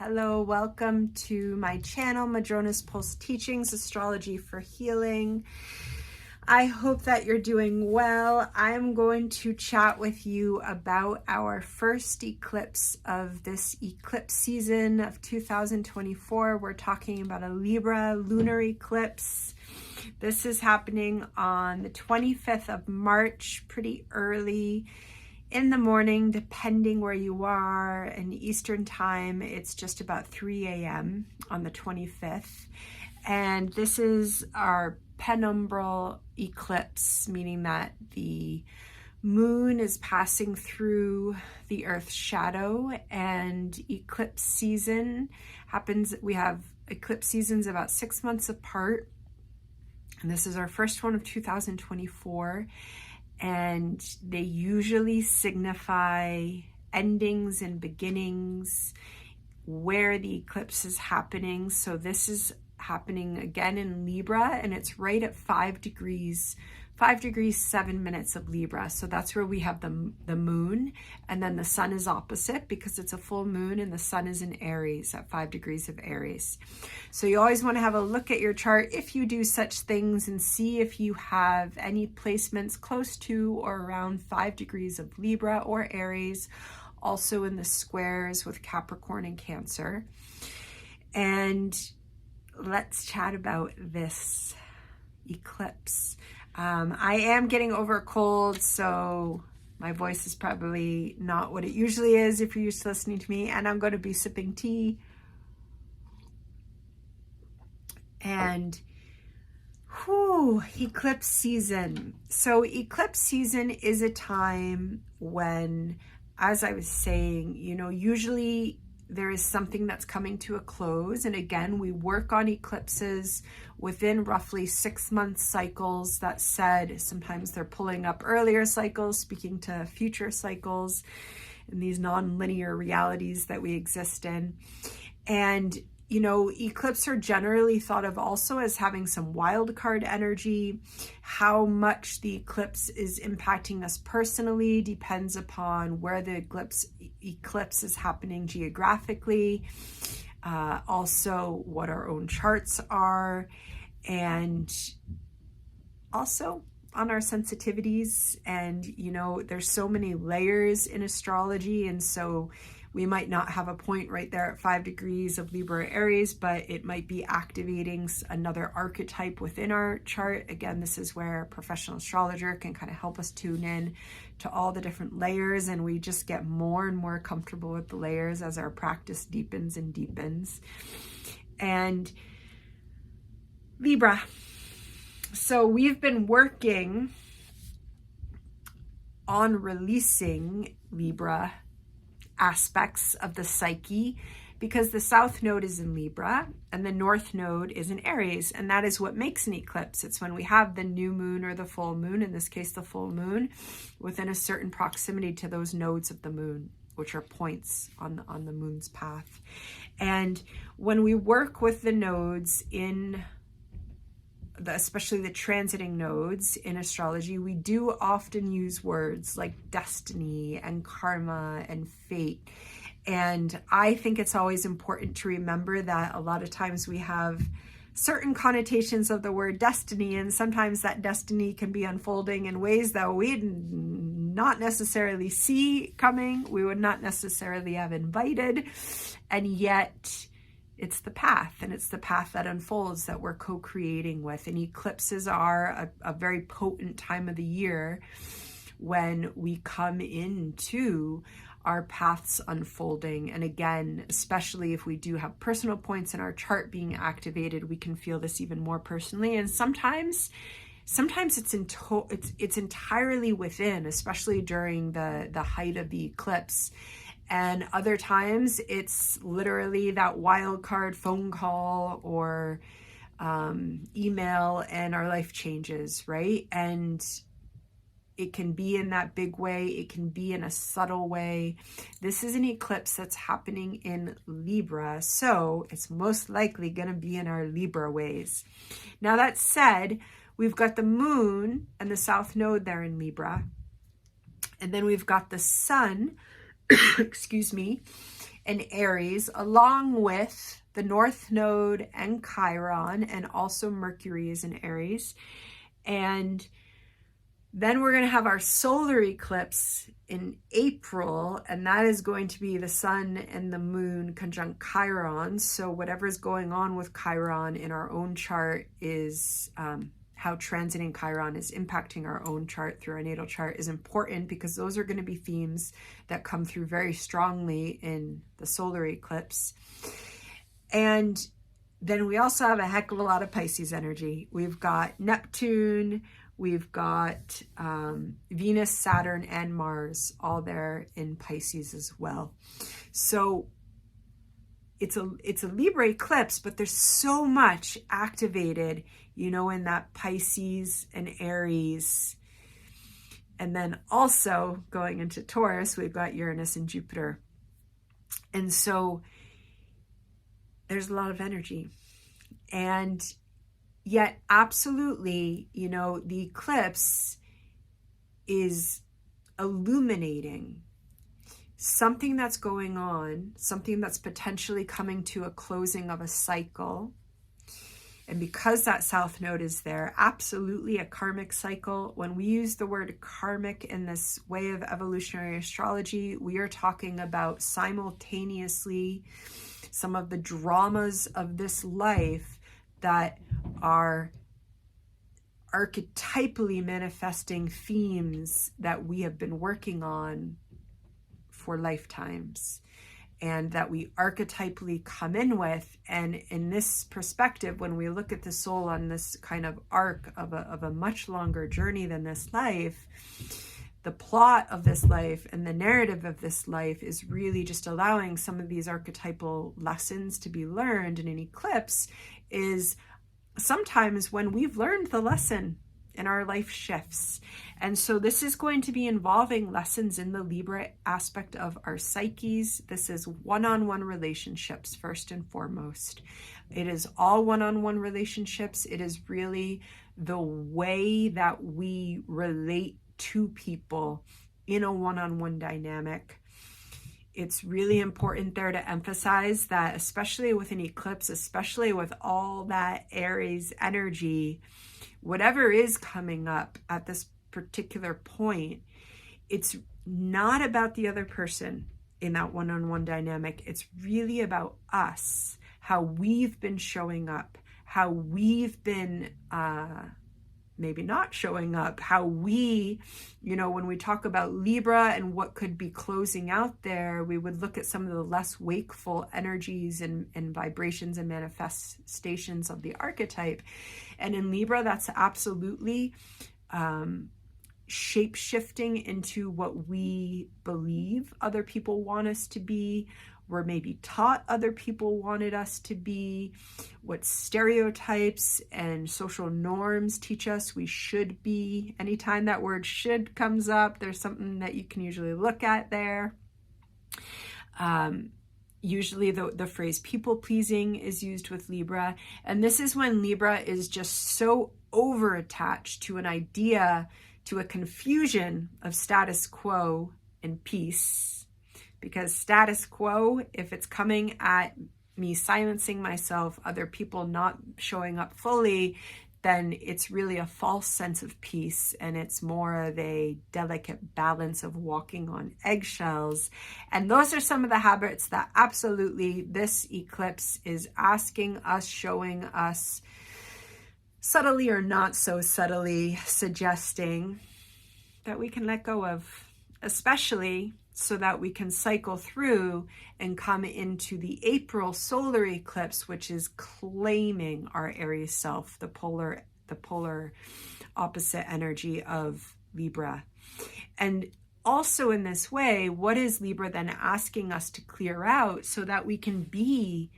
Hello, welcome to my channel, Madrona's Pulse Teachings, Astrology for Healing. I hope that you're doing well. I'm going to chat with you about our first eclipse of this eclipse season of 2024. We're talking about a Libra Lunar Eclipse. This is happening on the 25th of March, pretty early in the morning, depending where you are. In Eastern time, it's just about 3 a.m. on the 25th. And this is our penumbral eclipse, meaning that the moon is passing through the Earth's shadow, and eclipse season happens. We have eclipse seasons about 6 months apart. And this is our first one of 2024. And they usually signify endings and beginnings, where the eclipse is happening. So this is happening again in Libra, and it's right at 5 degrees 7 minutes of Libra. So that's where we have the moon, and then the sun is opposite because it's a full moon, and the sun is in Aries at 5 degrees of Aries. So you always want to have a look at your chart if you do such things and see if you have any placements close to or around 5 degrees of Libra or Aries, also in the squares with Capricorn and Cancer. And let's chat about this eclipse. I am getting over a cold, so my voice is probably not what it usually is if you're used to listening to me, and I'm going to be sipping tea. And eclipse season. So eclipse season is a time when, as I was saying, usually there is something that's coming to a close. And again, we work on eclipses within roughly 6 month cycles. That said, sometimes they're pulling up earlier cycles, speaking to future cycles and these non-linear realities that we exist in. And eclipses are generally thought of also as having some wild card energy. How much the eclipse is impacting us personally depends upon where the eclipse is happening geographically. Also what our own charts are, and also on our sensitivities. And there's so many layers in astrology, and so we might not have a point right there at 5 degrees of Libra or Aries, but it might be activating another archetype within our chart. Again, this is where a professional astrologer can kind of help us tune in to all the different layers, and we just get more and more comfortable with the layers as our practice deepens and deepens. And Libra. So we've been working on releasing Libra aspects of the psyche, because the south node is in Libra and the north node is in Aries, and that is what makes an eclipse. It's when we have the new moon or the full moon, in this case the full moon, within a certain proximity to those nodes of the moon, which are points on the moon's path. And when we work with the nodes especially the transiting nodes in astrology, we do often use words like destiny and karma and fate. And I think it's always important to remember that a lot of times we have certain connotations of the word destiny, and sometimes that destiny can be unfolding in ways that we'd not necessarily see coming, we would not necessarily have invited, and yet it's the path, and it's the path that unfolds that we're co-creating with. And eclipses are a very potent time of the year when we come into our paths unfolding. And again, especially if we do have personal points in our chart being activated, we can feel this even more personally. And sometimes it's entirely within, especially during the height of the eclipse. And other times it's literally that wild card phone call or email, and our life changes, right? And it can be in that big way. It can be in a subtle way. This is an eclipse that's happening in Libra, so it's most likely going to be in our Libra ways. Now, that said, we've got the moon and the south node there in Libra. And then we've got the sun, excuse me, and Aries, along with the North Node and Chiron, and also Mercury is in Aries. And then we're going to have our solar eclipse in April, and that is going to be the sun and the moon conjunct Chiron. So whatever is going on with Chiron in our own chart is how transiting Chiron is impacting our own chart through our natal chart is important, because those are going to be themes that come through very strongly in the solar eclipse. And then we also have a heck of a lot of Pisces energy. We've got Neptune, we've got Venus, Saturn, and Mars all there in Pisces as well. So it's a Libra eclipse, but there's so much activated, in that Pisces and Aries. And then also going into Taurus, we've got Uranus and Jupiter. And so there's a lot of energy. And yet, absolutely, the eclipse is illuminating something that's going on, something that's potentially coming to a closing of a cycle. And because that South Node is there, absolutely a karmic cycle. When we use the word karmic in this way of evolutionary astrology, we are talking about simultaneously some of the dramas of this life that are archetypally manifesting themes that we have been working on for lifetimes, and that we archetypally come in with. And in this perspective, when we look at the soul on this kind of arc of a much longer journey than this life, the plot of this life and the narrative of this life is really just allowing some of these archetypal lessons to be learned. And an eclipse is sometimes when we've learned the lesson and our life shifts. And so this is going to be involving lessons in the Libra aspect of our psyches. This is one-on-one relationships first and foremost. It is all one-on-one relationships. It is really the way that we relate to people in a one-on-one dynamic. It's really important there to emphasize that, especially with an eclipse, especially with all that Aries energy, whatever is coming up at this particular point, it's not about the other person in that one-on-one dynamic. It's really about us, how we've been showing up, how we've been maybe not showing up, how we, when we talk about Libra and what could be closing out there, we would look at some of the less wakeful energies and vibrations and manifestations of the archetype. And in Libra, that's absolutely shape-shifting into what we believe other people want us to be, we're maybe taught other people wanted us to be, what stereotypes and social norms teach us we should be. Anytime that word should comes up, there's something that you can usually look at there. Usually the phrase people-pleasing is used with Libra. And this is when Libra is just so over-attached to an idea, to a confusion of status quo and peace. Because status quo, if it's coming at me silencing myself, other people not showing up fully, then it's really a false sense of peace, and it's more of a delicate balance of walking on eggshells. And those are some of the habits that absolutely this eclipse is asking us, showing us, subtly or not so subtly, suggesting that we can let go of, especially so that we can cycle through and come into the April solar eclipse, which is claiming our Aries self, the polar opposite energy of Libra. And also in this way, what is Libra then asking us to clear out so that we can be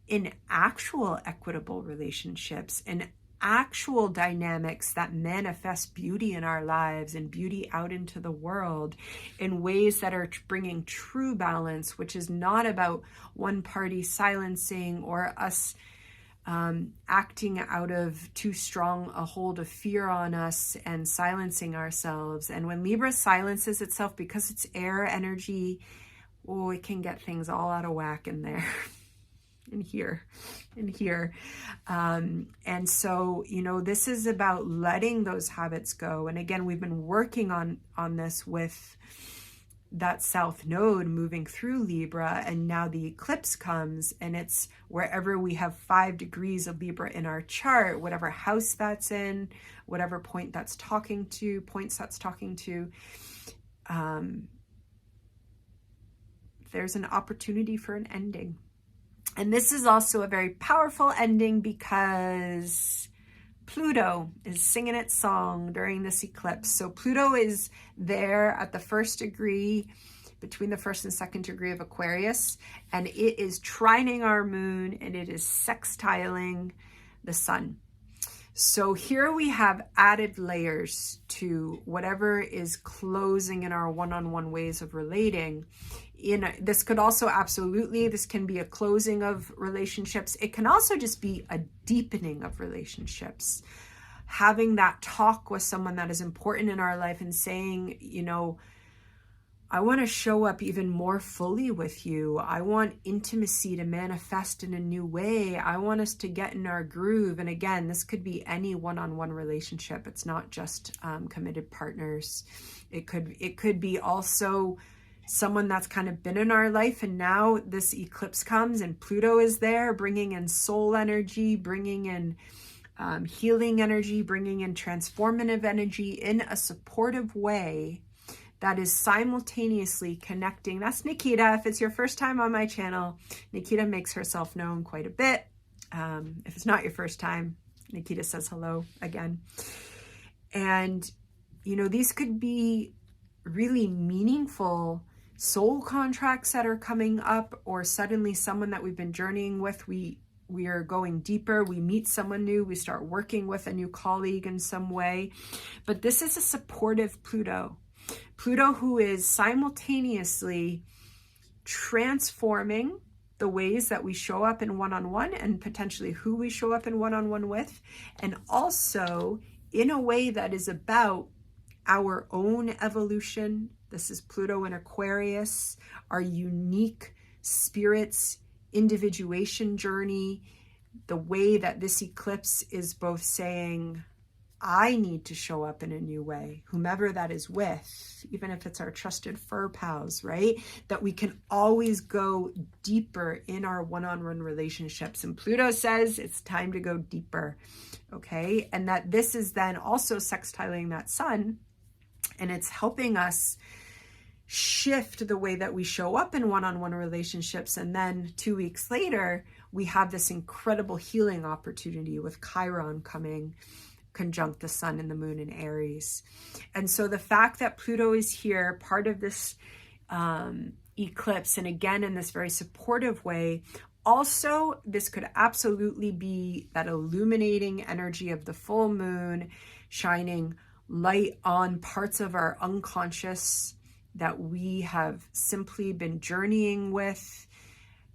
in actual equitable relationships and actual dynamics that manifest beauty in our lives and beauty out into the world in ways that are bringing true balance, which is not about one party silencing or us acting out of too strong a hold of fear on us and silencing ourselves. And when Libra silences itself, because it's air energy, oh, it can get things all out of whack in there. in here. And so, this is about letting those habits go. And again, we've been working on this with that South Node moving through Libra, and now the eclipse comes, and it's wherever we have 5 degrees of Libra in our chart, whatever house that's in, whatever points that's talking to, there's an opportunity for an ending. And this is also a very powerful ending because Pluto is singing its song during this eclipse. So Pluto is there at the 1st degree, between the 1st and 2nd degree of Aquarius, and it is trining our moon, and it is sextiling the sun. So here we have added layers to whatever is closing in our one-on-one ways of relating. This could also this can be a closing of relationships. It can also just be a deepening of relationships. Having that talk with someone that is important in our life and saying, I want to show up even more fully with you. I want intimacy to manifest in a new way. I want us to get in our groove. And again, this could be any one-on-one relationship. It's not just committed partners. It could be also someone that's kind of been in our life, and now this eclipse comes and Pluto is there, bringing in soul energy, bringing in healing energy, bringing in transformative energy in a supportive way that is simultaneously connecting. That's Nikita. If it's your first time on my channel, Nikita makes herself known quite a bit. If it's not your first time, Nikita says hello again. And, these could be really meaningful soul contracts that are coming up, or suddenly someone that we've been journeying with, we are going deeper, we meet someone new, we start working with a new colleague in some way. But this is a supportive Pluto who is simultaneously transforming the ways that we show up in one-on-one, and potentially who we show up in one-on-one with, and also in a way that is about our own evolution. This is Pluto in Aquarius, our unique spirit's individuation journey, the way that this eclipse is both saying, I need to show up in a new way, whomever that is with, even if it's our trusted fur pals, right? That we can always go deeper in our one-on-one relationships. And Pluto says it's time to go deeper, okay? And that this is then also sextiling that sun, and it's helping us shift the way that we show up in one-on-one relationships. And then 2 weeks later, we have this incredible healing opportunity with Chiron coming conjunct the sun and the moon in Aries. And so the fact that Pluto is here, part of this eclipse, and again in this very supportive way, also this could absolutely be that illuminating energy of the full moon, shining light on parts of our unconscious that we have simply been journeying with,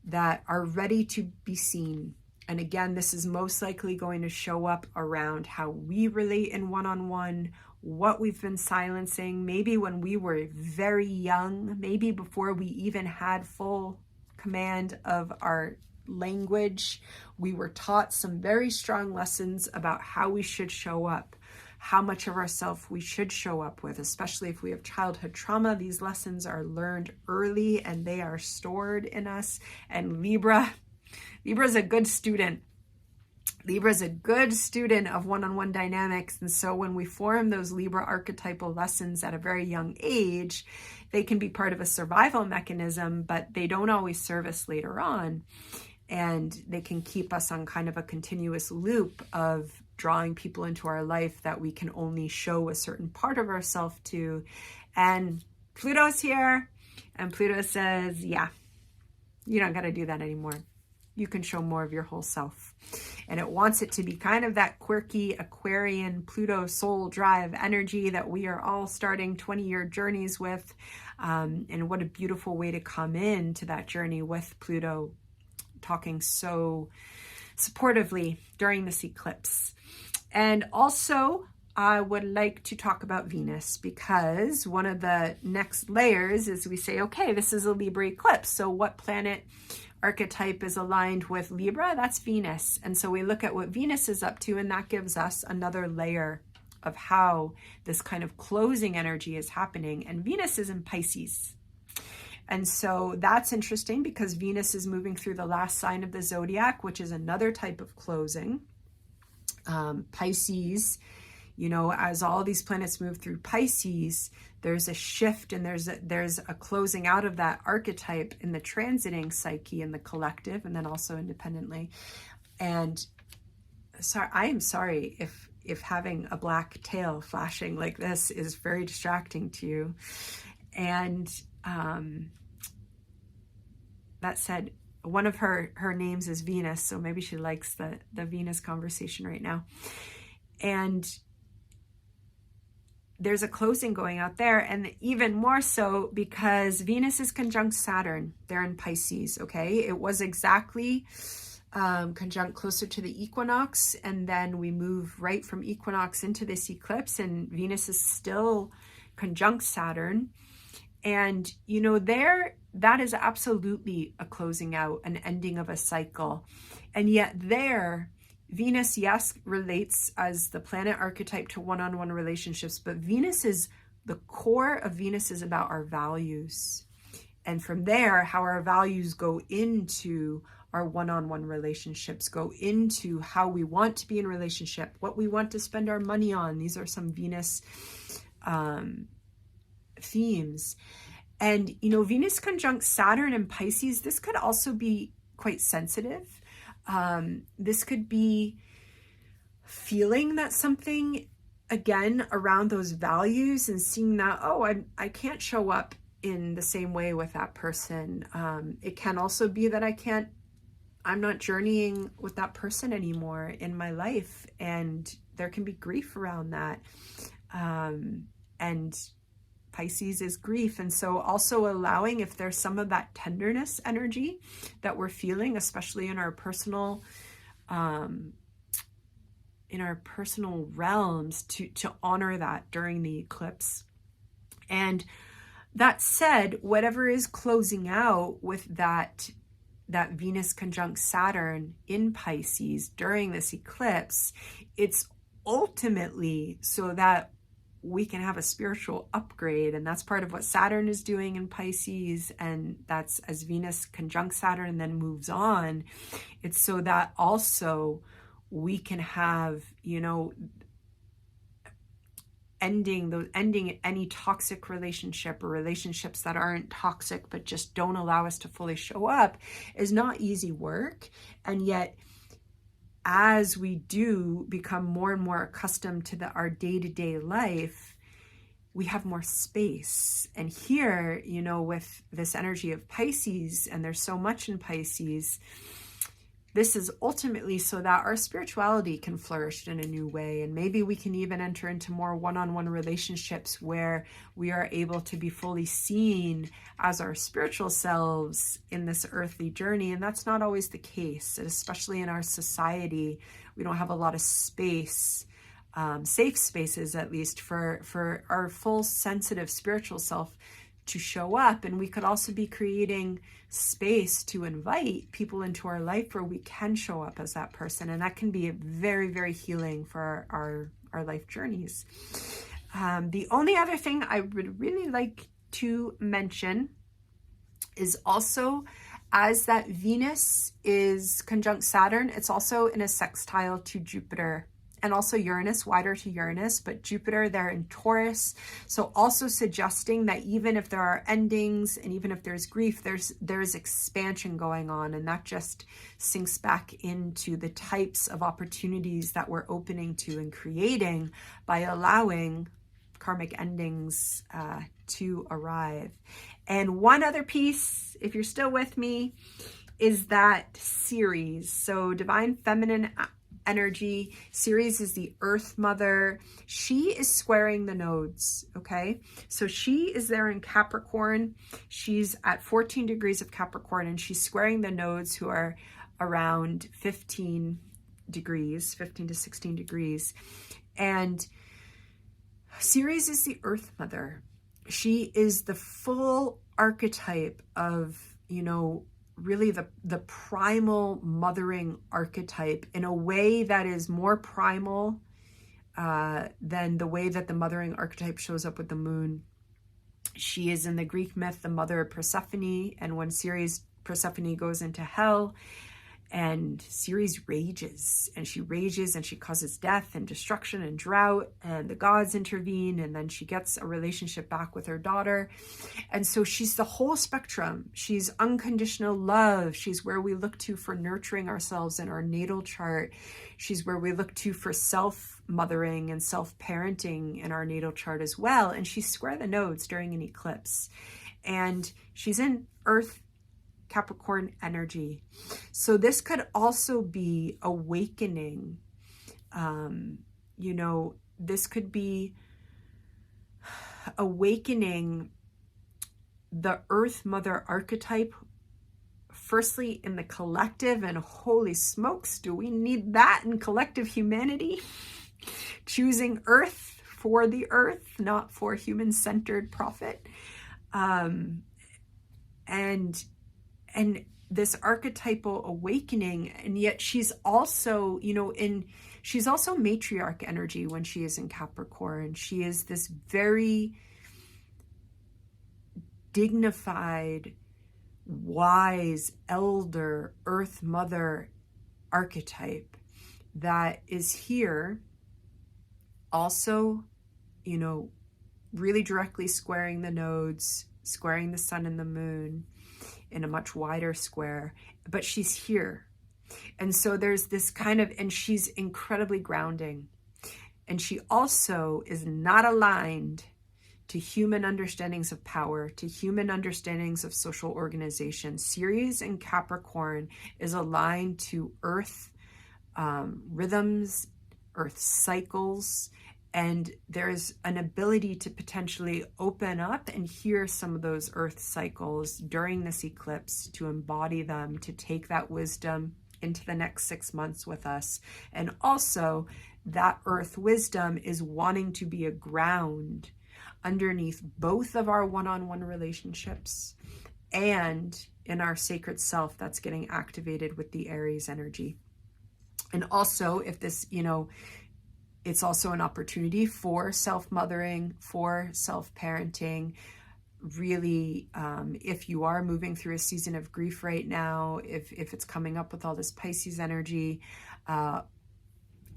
that are ready to be seen. And again, this is most likely going to show up around how we relate in one-on-one, what we've been silencing, maybe when we were very young, maybe before we even had full command of our language. We were taught some very strong lessons about how we should show up, how much of ourselves we should show up with, especially if we have childhood trauma. These lessons are learned early and they are stored in us. And Libra is a good student. Libra is a good student of one-on-one dynamics. And so when we form those Libra archetypal lessons at a very young age, they can be part of a survival mechanism, but they don't always serve us later on. And they can keep us on kind of a continuous loop of drawing people into our life that we can only show a certain part of ourselves to. And Pluto's here, and Pluto says, yeah, you don't got to do that anymore. You can show more of your whole self. And it wants it to be kind of that quirky Aquarian Pluto soul drive energy that we are all starting 20-year journeys with. And what a beautiful way to come in to that journey with Pluto, talking so supportively during this eclipse. And also, I would like to talk about Venus, because one of the next layers is we say, okay, this is a Libra eclipse. So what planet archetype is aligned with Libra? That's Venus. And so we look at what Venus is up to, and that gives us another layer of how this kind of closing energy is happening. And Venus is in Pisces. And so that's interesting, because Venus is moving through the last sign of the zodiac, which is another type of closing. Pisces, you know, as all these planets move through Pisces, there's a shift, and there's a closing out of that archetype in the transiting psyche and the collective, and then also independently. And sorry, I am sorry if having a black tail flashing like this is very distracting to you. And that said, one of her names is Venus, so maybe she likes the Venus conversation right now. And there's a closing going out there, and even more so because Venus is conjunct Saturn. They're in Pisces, okay? It was exactly conjunct closer to the equinox, and then we move right from equinox into this eclipse, and Venus is still conjunct Saturn. And, you know, that is absolutely a closing out, an ending of a cycle. And yet there, Venus, yes, relates as the planet archetype to one-on-one relationships, but Venus is, the core of Venus is about our values. And from there, how our values go into our one-on-one relationships, go into how we want to be in relationship, what we want to spend our money on. These are some Venus themes. And, you know, Venus conjunct Saturn and Pisces, this could also be quite sensitive. This could be feeling that something, again, around those values, and seeing that, oh, I can't show up in the same way with that person. It can also be that I'm not journeying with that person anymore in my life, and there can be grief around that. And Pisces is grief. And so also allowing, if there's some of that tenderness energy that we're feeling, especially in our personal realms, to honor that during the eclipse. And that said, whatever is closing out with that Venus conjunct Saturn in Pisces during this eclipse, it's ultimately so that we can have a spiritual upgrade. And that's part of what Saturn is doing in Pisces. And that's as Venus conjunct Saturn and then moves on, it's so that also we can have, you know, ending any toxic relationship, or relationships that aren't toxic but just don't allow us to fully show up, is not easy work. And yet, as we do become more and more accustomed to our day-to-day life, we have more space. And here, you know, with this energy of Pisces, and there's so much in Pisces, this is ultimately so that our spirituality can flourish in a new way. And maybe we can even enter into more one-on-one relationships where we are able to be fully seen as our spiritual selves in this earthly journey. And that's not always the case. And especially in our society, we don't have a lot of space, safe spaces at least, for our full sensitive spiritual self to show up. And we could also be creating space to invite people into our life where we can show up as that person. And that can be very, very healing for our life journeys. The only other thing I would really like to mention is also, as that Venus is conjunct Saturn, it's also in a sextile to Jupiter, and also Uranus, wider to Uranus, but Jupiter there in Taurus. So also suggesting that even if there are endings and even if there's grief, there's expansion going on. And that just sinks back into the types of opportunities that we're opening to and creating by allowing karmic endings to arrive. And one other piece, if you're still with me, is that Ceres. So divine feminine energy. Ceres is the earth mother. She is squaring the nodes, okay? So she is there in Capricorn. She's at 14 degrees of Capricorn, and she's squaring the nodes who are around 15 to 16 degrees. And Ceres is the Earth Mother. She is the full archetype of, really the primal mothering archetype in a way that is more primal than the way that the mothering archetype shows up with the moon. She is in the Greek myth the mother of Persephone, and when Persephone goes into hell, and Ceres rages, and she causes death and destruction and drought, and the gods intervene, and then she gets a relationship back with her daughter. And so she's the whole spectrum. She's unconditional love. She's where we look to for nurturing ourselves in our natal chart. She's where we look to for self-mothering and self-parenting in our natal chart as well. And she's square the nodes during an eclipse. And she's in Earth Capricorn energy. So this could also be awakening. This could be awakening the Earth Mother archetype, firstly in the collective, and holy smokes, do we need that in collective humanity? Choosing Earth for the Earth, not for human-centered profit. And this archetypal awakening, and yet she's also, she's also matriarch energy when she is in Capricorn. She is this very dignified, wise, elder, Earth Mother archetype that is here also, really directly squaring the nodes, squaring the sun and the moon in a much wider square, but she's here. And so there's this kind of, and she's incredibly grounding. And she also is not aligned to human understandings of power, to human understandings of social organization. Ceres in Capricorn is aligned to Earth rhythms, Earth cycles, and there's an ability to potentially open up and hear some of those Earth cycles during this eclipse, to embody them, to take that wisdom into the next 6 months with us. And also that Earth wisdom is wanting to be a ground underneath both of our one-on-one relationships and in our sacred self that's getting activated with the Aries energy. And also, if this, it's also an opportunity for self-mothering, for self-parenting. Really, if you are moving through a season of grief right now, if it's coming up with all this Pisces energy,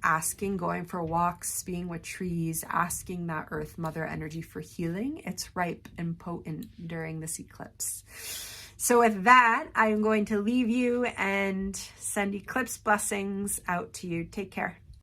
asking, going for walks, being with trees, asking that Earth Mother energy for healing, it's ripe and potent during this eclipse. So with that, I'm going to leave you and send eclipse blessings out to you. Take care.